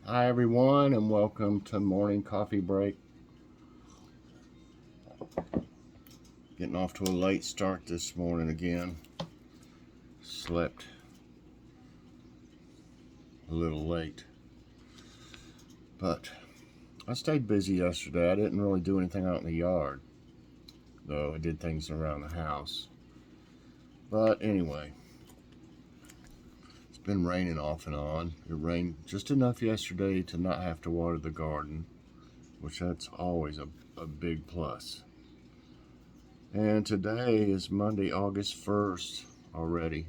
Hi everyone, and welcome to morning coffee break. Getting off to a late start this morning again. Slept a little late, but I stayed busy yesterday. I didn't really do anything out in the yard, though I did things around the house. But anyway, it's been raining off and on. It rained just enough yesterday to not have to water the garden, which that's always a big plus. And today is Monday, August 1st already.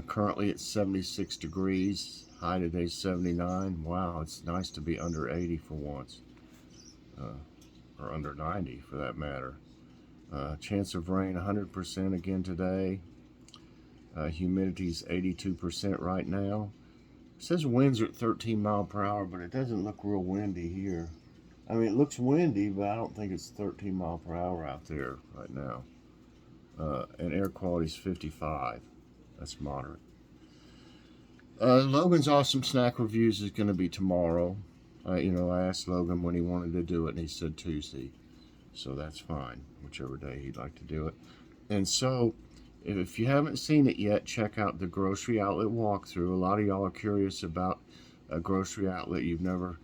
Currently it's 76 degrees. High today's 79. Wow, it's nice to be under 80 for once. Or under 90 for that matter. Chance of rain 100% again today. Humidity's 82% right now. It says winds are at 13 miles per hour, but it doesn't look real windy here. I mean, it looks windy, but I don't think it's 13 miles per hour out there right now. And air quality's 55. That's moderate. Logan's Awesome Snack Reviews is going to be tomorrow. I asked Logan when he wanted to do it, and he said Tuesday. So that's fine, whichever day he'd like to do it. And so, if you haven't seen it yet, check out the Grocery Outlet walkthrough. A lot of y'all are curious about a grocery outlet. You've never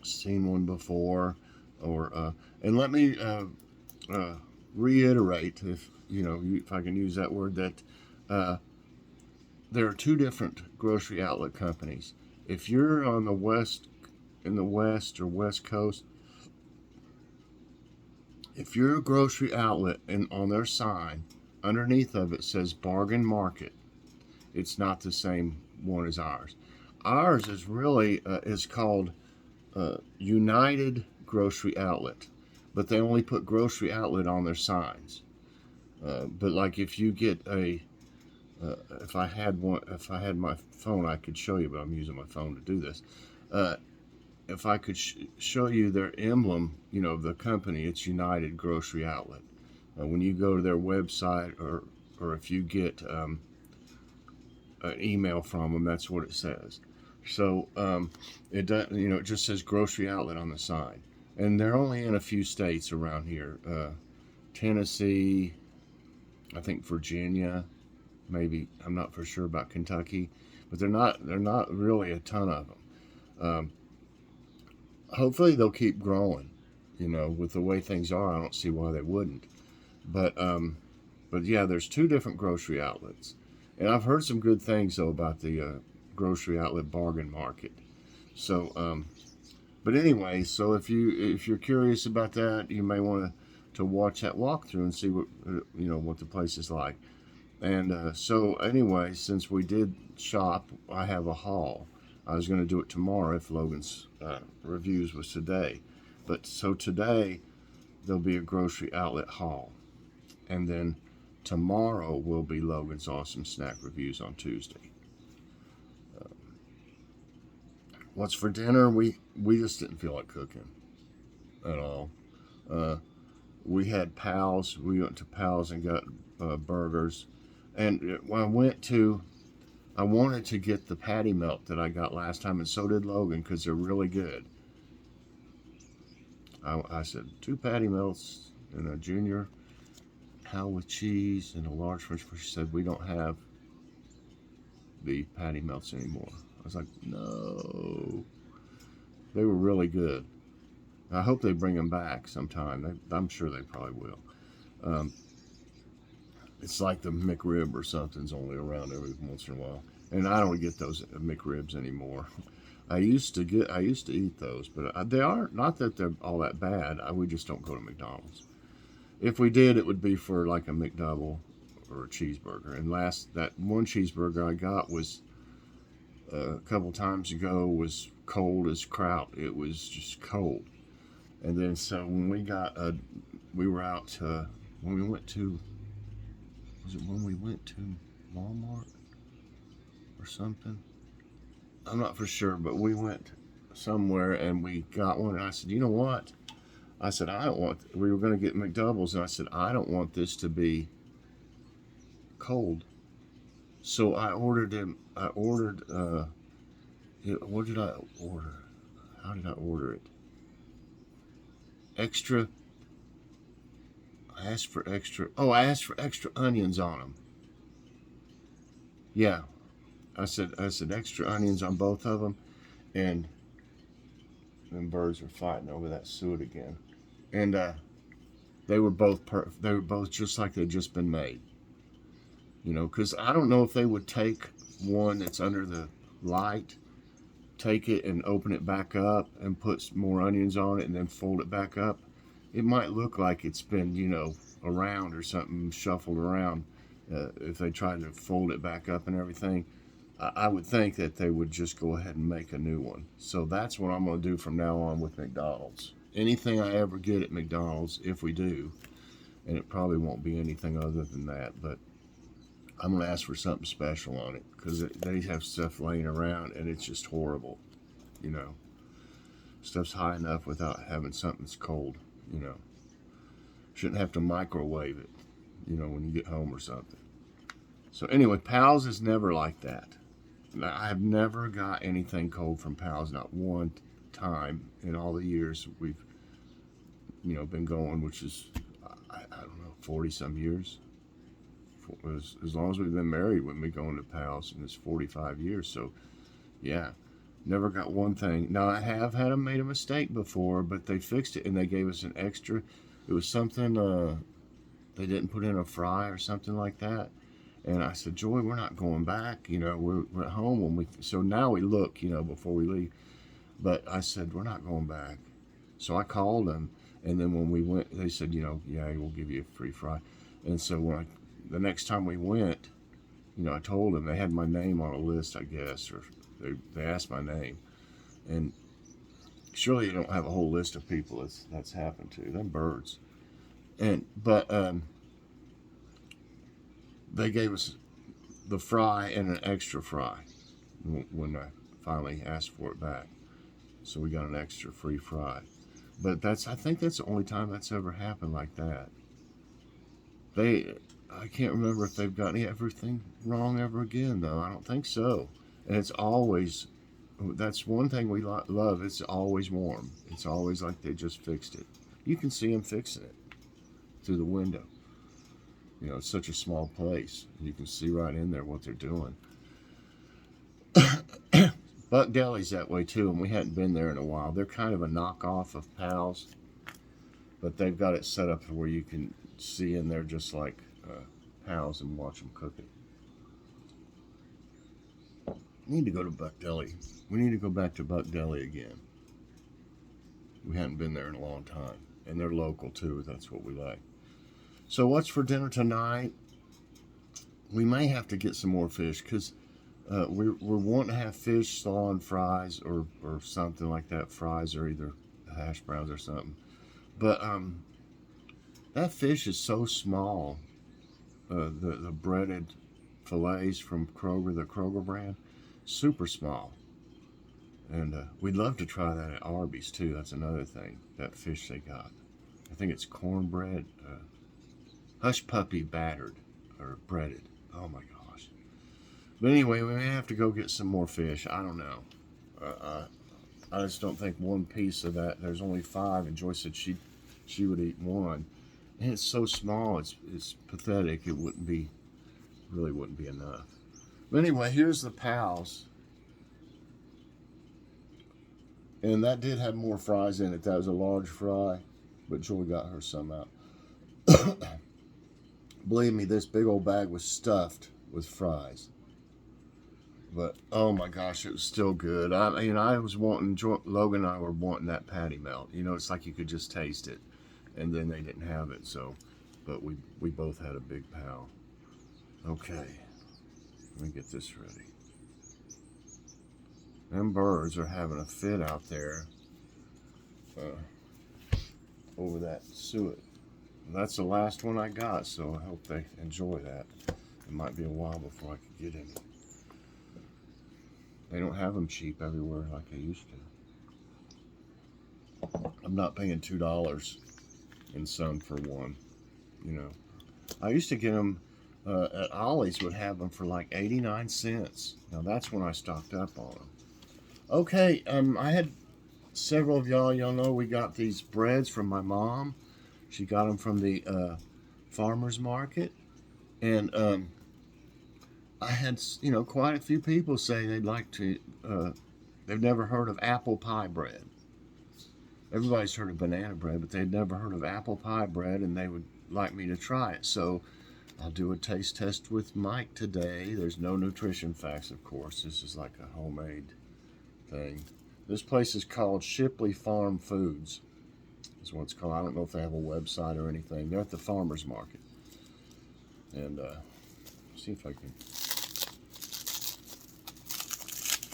seen one before. And let me reiterate, if I can use that word, that there are two different grocery outlet companies. If you're on the west or west coast, if you're a grocery outlet and on their sign, underneath of it says Bargain Market, it's not the same one as ours. Ours is really is called United Grocery Outlet, but they only put grocery outlet on their signs. But like if you get if I had my phone, I could show you, but I'm using my phone to do this. If I could show you their emblem, the company, it's United Grocery Outlet. When you go to their website, or if you get an email from them, that's what it says. So it does, it just says Grocery Outlet on the sign, and they're only in a few states around here: Tennessee, I think Virginia. Maybe, I'm not for sure about Kentucky, but they're not really a ton of them. Hopefully they'll keep growing. With the way things are, I don't see why they wouldn't. But yeah, there's two different grocery outlets, and I've heard some good things though about the grocery outlet Bargain Market. So, but anyway, so if you're curious about that, you may want to watch that walkthrough and see what the place is like. And so anyway, since we did shop, I have a haul. I was going to do it tomorrow if Logan's reviews was today. But so today, there'll be a grocery outlet haul. And then tomorrow will be Logan's Awesome Snack Reviews on Tuesday. What's for dinner? We just didn't feel like cooking at all. We had Pal's. We went to Pal's and got burgers. And when I wanted to get the patty melt that I got last time, and so did Logan, because they're really good. I said 2 patty melts and a junior Pal with cheese and a large French fry. She said we don't have the patty melts anymore. I was like, no. They were really good. I hope they bring them back sometime. I'm sure they probably will. It's like the McRib or something's only around every once in a while, and I don't get those McRibs anymore. I used to eat those, but they are not that they're all that bad. We just don't go to McDonald's. If we did, it would be for like a McDouble or a cheeseburger. And that one cheeseburger I got was a couple times ago was cold as kraut. It was just cold. And then so when we were out when we went to. Was it when we went to Walmart or something? I'm not for sure, but we went somewhere and we got one. And I said, you know what? I said, I don't want. We were going to get McDoubles, and I said, I don't want this to be cold. So I ordered What did I order? How did I order it? Extra. I asked for extra. Oh, I asked for extra onions on them. Yeah, I said extra onions on both of them, and them birds were fighting over that suet again. And they were both they were both just like they'd just been made. You know, because I don't know if they would take one that's under the light, take it and open it back up and put more onions on it and then fold it back up. It might look like it's been, around or something, shuffled around. If they tried to fold it back up and everything, I would think that they would just go ahead and make a new one. So that's what I'm going to do from now on with McDonald's. Anything I ever get at McDonald's, if we do, and it probably won't be anything other than that, but I'm going to ask for something special on it because they have stuff laying around and it's just horrible. You know, stuff's high enough without having something that's cold. You know, shouldn't have to microwave it, when you get home or something. So anyway, Pals is never like that. I've never got anything cold from Pals, not one time in all the years we've, been going, which is, I don't know, 40 some years. As long as we've been married, we've been going to Pals, and it's 45 years. So, yeah, never got one thing. Now, I have made a mistake before, but they fixed it, and they gave us an extra. It was something they didn't put in a fry or something like that. And I said, Joy, we're not going back. We're at home when we. So now we look, before we leave. But I said, we're not going back. So I called them, and then when we went, they said, yeah, we'll give you a free fry. And so the next time we went, I told them they had my name on a list, I guess, or they asked my name. And surely you don't have a whole list of people that's happened to. Them birds. But they gave us the fry and an extra fry when I finally asked for it back. So we got an extra free fry. But I think that's the only time that's ever happened like that. I can't remember if they've got everything wrong ever again, though. I don't think so. And that's one thing we love. It's always warm. It's always like they just fixed it. You can see them fixing it through the window. It's such a small place. You can see right in there what they're doing. Buck Deli's that way too, and we hadn't been there in a while. They're kind of a knockoff of Pal's, but they've got it set up where you can see in there just like Pal's and watch them cook it. We need to go to Buck Deli. We need to go back to Buck Deli again. We hadn't been there in a long time, and they're local too. That's what we like. So what's for dinner tonight? We may have to get some more fish because we're wanting to have fish, slaw, and fries or something like that. Fries or either hash browns or something. But that fish is so small. The breaded fillets from Kroger, the Kroger brand, super small. And we'd love to try that at Arby's too. That's another thing. That fish they got. I think it's cornbread. Hush puppy battered or breaded. Oh my gosh. But anyway, we may have to go get some more fish. I don't know. I just don't think one piece of that. There's only 5, and Joyce said she would eat one. And it's so small. It's pathetic. It wouldn't be enough. But anyway, here's the Pals. And that did have more fries in it. That was a large fry, but Joy got her some out. Believe me, this big old bag was stuffed with fries. But, oh my gosh, it was still good. I was wanting, Logan and I were wanting that patty melt. It's like you could just taste it. And then they didn't have it, so. But we both had a big Pal. Okay. Let me get this ready. Them birds are having a fit out there over that suet. That's the last one I got, so I hope they enjoy that. It might be a while before I can get any. They don't have them cheap everywhere like they used to. I'm not paying $2 in some for one, I used to get them at Ollie's, would have them for like 89 cents. Now that's when I stocked up on them. Okay, I had several of y'all know we got these breads from my mom. She got them from the farmer's market. And I had, quite a few people say they'd like to, they've never heard of apple pie bread. Everybody's heard of banana bread, but they'd never heard of apple pie bread, and they would like me to try it. So I'll do a taste test with Mike today. There's no nutrition facts, of course. This is like a homemade thing. This place is called Shipley Farm Foods. Is what it's called. I don't know if they have a website or anything. They're at the farmer's market. And see if I can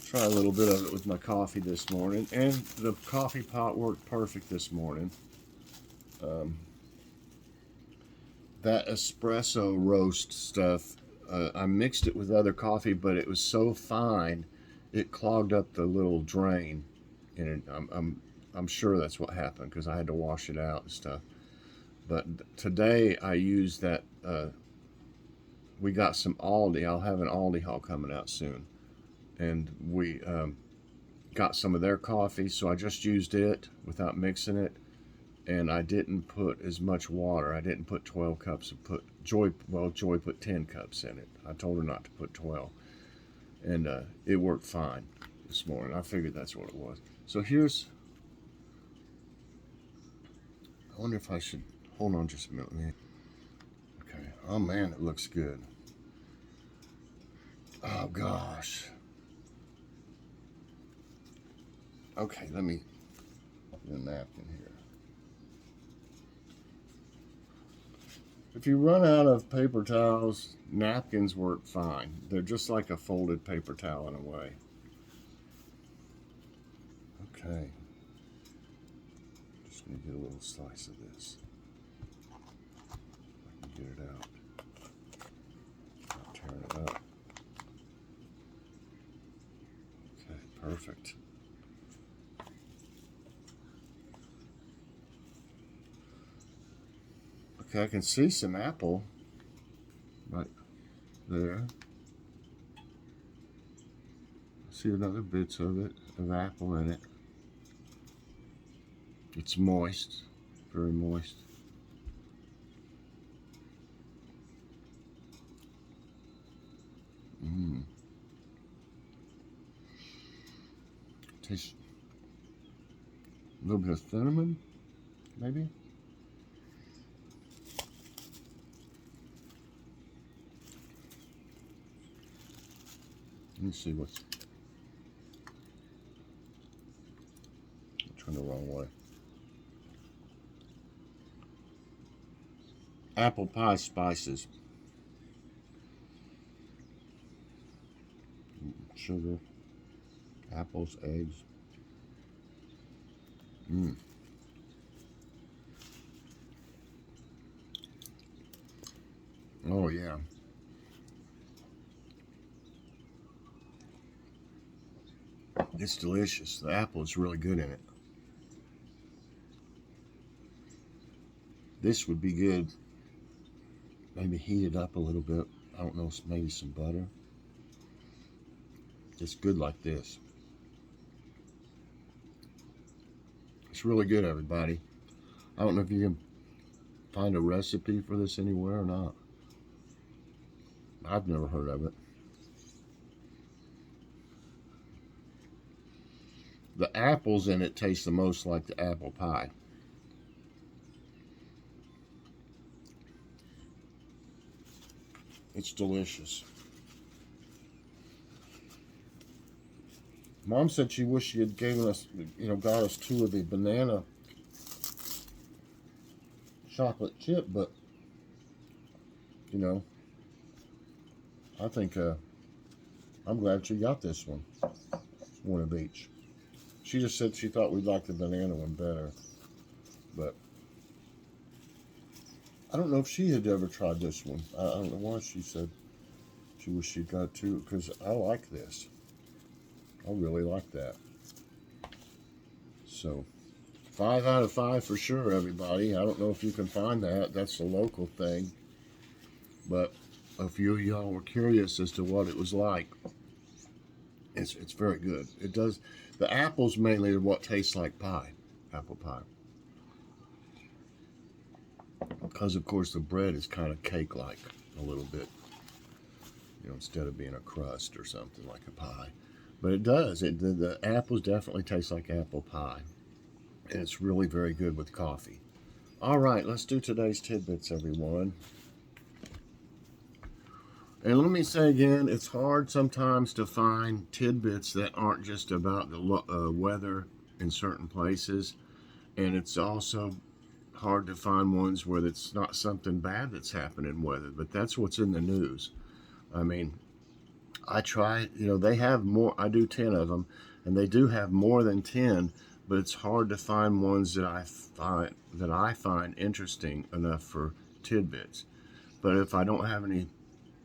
try a little bit of it with my coffee this morning. And the coffee pot worked perfect this morning. That espresso roast stuff, I mixed it with other coffee, but it was so fine, it clogged up the little drain. And I'm sure that's what happened because I had to wash it out and stuff. But today I used that. We got some Aldi. I'll have an Aldi haul coming out soon, and we got some of their coffee. So I just used it without mixing it, and I didn't put as much water. I didn't put 12 cups. Joy put 10 cups in it. I told her not to put 12, and it worked fine this morning. I figured that's what it was. So here's. I wonder if I should hold on just a minute. Okay. Oh man, it looks good. Oh gosh. Okay, let me get a napkin here. If you run out of paper towels, napkins work fine. They're just like a folded paper towel in a way. Okay. Just gonna get a little slice of this. I can get it out. Not tearing it up. Okay, perfect. Okay, I can see some apple right there. I see another bits of apple in it. It's moist, very moist. Tastes a little bit of cinnamon, maybe. Let me see what's. I turned the wrong way. Apple pie spices. Sugar, apples, eggs. Oh yeah. It's delicious. The apple is really good in it. This would be good. Maybe heat it up a little bit. I don't know, maybe some butter. It's good like this. It's really good, everybody. I don't know if you can find a recipe for this anywhere or not. I've never heard of it. The apples in it taste the most like the apple pie. It's delicious. Mom said she wished she had given us, got us 2 of the banana chocolate chip, but, I think I'm glad she got this one. One of each. She just said she thought we'd like the banana one better. But I don't know if she had ever tried this one. I don't know why she said she wished she got 2, because I like this. I really like that. So 5 out of 5 for sure, everybody. I don't know if you can find that. That's a local thing. But a few of y'all were curious as to what it was like. It's very good. It does. The apples mainly are what tastes like pie, apple pie. Because of course the bread is kind of cake-like a little bit, instead of being a crust or something like a pie. But it does. The apples definitely taste like apple pie, and it's really very good with coffee. All right, let's do today's tidbits, everyone. And let me say again, it's hard sometimes to find tidbits that aren't just about the weather in certain places. And it's also hard to find ones where it's not something bad that's happening in weather, but that's what's in the news. I mean, I try, they have more, I do 10 of them, and they do have more than 10, but it's hard to find ones that I find interesting enough for tidbits. But if I don't have any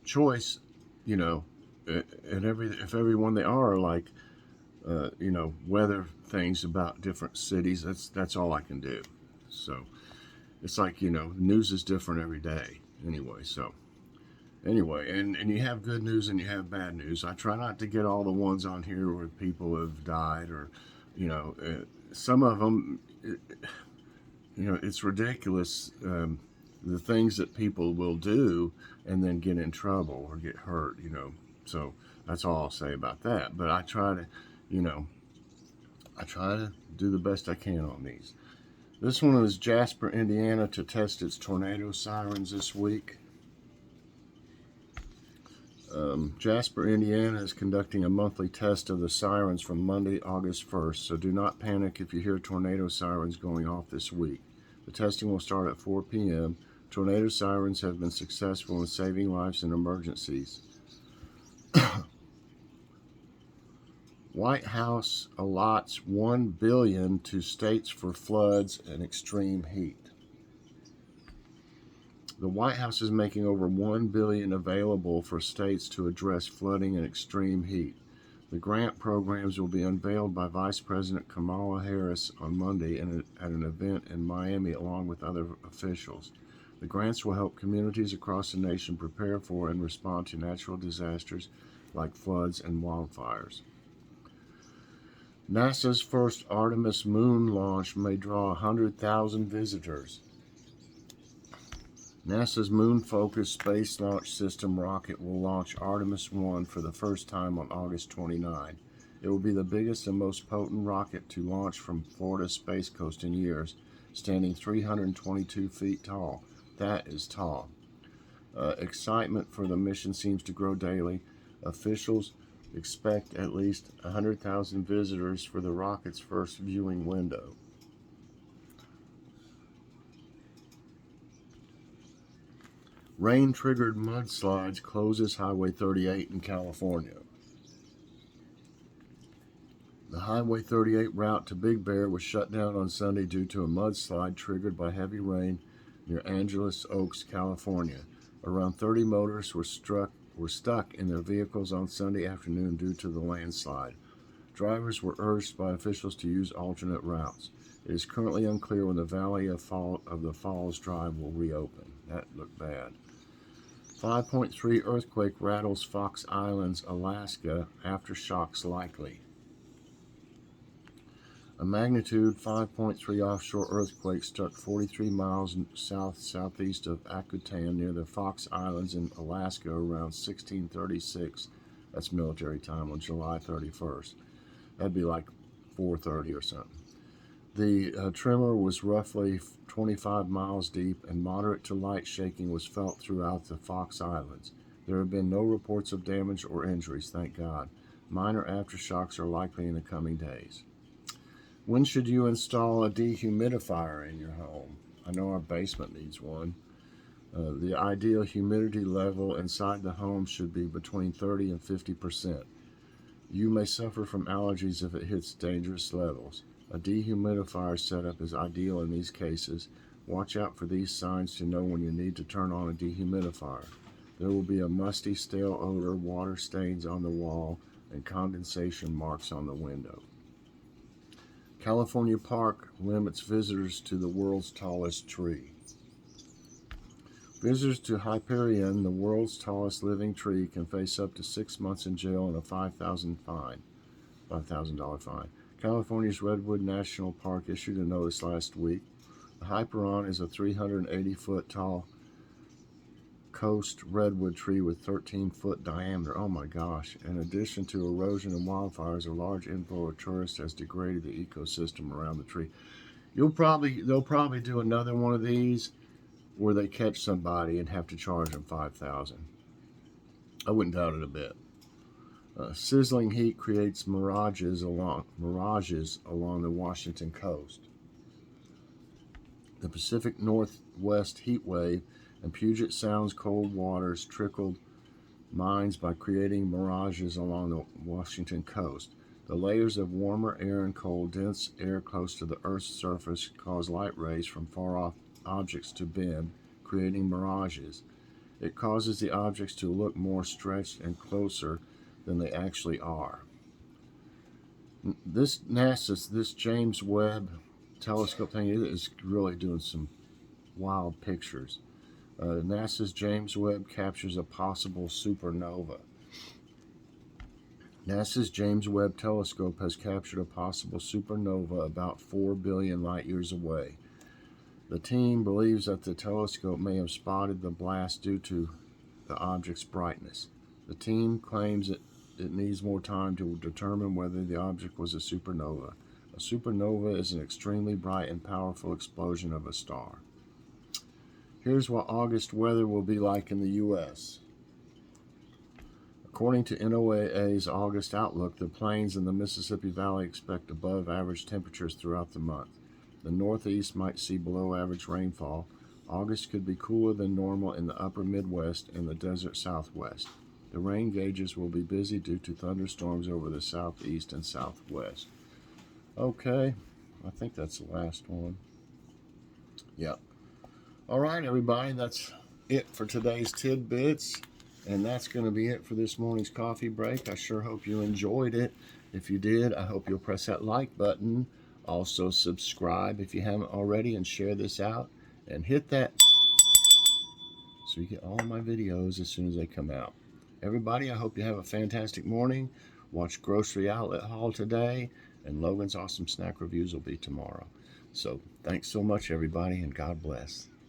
choice, and if every one they are like, weather things about different cities, that's all I can do. So it's like, news is different every day anyway. So anyway, and you have good news and you have bad news. I try not to get all the ones on here where people have died or, some of them, it's ridiculous. The things that people will do and then get in trouble or get hurt, So that's all I'll say about that. But I try to, do the best I can on these. This one is Jasper, Indiana, to test its tornado sirens this week. Jasper, Indiana is conducting a monthly test of the sirens from Monday, August 1st, so do not panic if you hear tornado sirens going off this week. The testing will start at 4 p.m. Tornado sirens have been successful in saving lives in emergencies. White House allots $1 billion to states for floods and extreme heat. The White House is making over $1 billion available for states to address flooding and extreme heat. The grant programs will be unveiled by Vice President Kamala Harris on Monday at an event in Miami along with other officials. The grants will help communities across the nation prepare for and respond to natural disasters like floods and wildfires. NASA's first Artemis moon launch may draw 100,000 visitors. NASA's moon-focused Space Launch System rocket will launch Artemis 1 for the first time on August 29. It will be the biggest and most potent rocket to launch from Florida's Space Coast in years, standing 322 feet tall. That is tall. Excitement for the mission seems to grow daily. Officials expect at least 100,000 visitors for the rocket's first viewing window. Rain-triggered mudslides closes Highway 38 in California. The Highway 38 route to Big Bear was shut down on Sunday due to a mudslide triggered by heavy rain near Angeles Oaks, California. Around 30 motorists were stuck in their vehicles on Sunday afternoon due to the landslide. Drivers were urged by officials to use alternate routes. It is currently unclear when the Valley of the Falls Drive will reopen. That looked bad. 5.3 earthquake rattles Fox Islands, Alaska. Aftershocks likely. A magnitude 5.3 offshore earthquake struck 43 miles southeast of Akutan near the Fox Islands in Alaska around 1636. That's military time on July 31st. That'd be like 4:30 or something. The tremor was roughly 25 miles deep, and moderate to light shaking was felt throughout the Fox Islands. There have been no reports of damage or injuries, thank God. Minor aftershocks are likely in the coming days. When should you install a dehumidifier in your home? I know our basement needs one. The ideal humidity level inside the home should be between 30 and 50%. You may suffer from allergies if it hits dangerous levels. A dehumidifier setup is ideal in these cases. Watch out for these signs to know when you need to turn on a dehumidifier. There will be a musty, stale odor, water stains on the wall, and condensation marks on the window. California Park limits visitors to the world's tallest tree. Visitors to Hyperion, the world's tallest living tree, can face up to 6 months in jail and a $5,000 fine. California's Redwood National Park issued a notice last week. The Hyperion is a 380-foot tall coast redwood tree with 13-foot diameter. Oh my gosh. In addition to erosion and wildfires, a large inflow of tourists has degraded the ecosystem around the tree. They'll probably do another one of these where they catch somebody and have to charge them $5,000. I wouldn't doubt it a bit. Sizzling heat creates mirages along the Washington coast. The Pacific Northwest heat wave and Puget Sound's cold waters trickled mines by creating mirages along the Washington coast. The layers of warmer air and cold, dense air close to the Earth's surface cause light rays from far-off objects to bend, creating mirages. It causes the objects to look more stretched and closer than they actually are. This James Webb telescope thing is really doing some wild pictures. NASA's James Webb captures a possible supernova. NASA's James Webb telescope has captured a possible supernova about 4 billion light years away. The team believes that the telescope may have spotted the blast due to the object's brightness. The team claims it needs more time to determine whether the object was a supernova. A supernova is an extremely bright and powerful explosion of a star. Here's what August weather will be like in the U.S. According to NOAA's August outlook, the plains and the Mississippi Valley expect above average temperatures throughout the month. The Northeast might see below average rainfall. August could be cooler than normal in the upper Midwest and the desert Southwest. The rain gauges will be busy due to thunderstorms over the Southeast and Southwest. Okay, I think that's the last one. Yep. All right, everybody, that's it for today's Tidbits, and that's going to be it for this morning's coffee break. I sure hope you enjoyed it. If you did, I hope you'll press that like button. Also, subscribe if you haven't already, and share this out, and hit that so you get all my videos as soon as they come out. Everybody, I hope you have a fantastic morning. Watch Grocery Outlet Haul today, and Logan's Awesome Snack Reviews will be tomorrow. So, thanks so much, everybody, and God bless.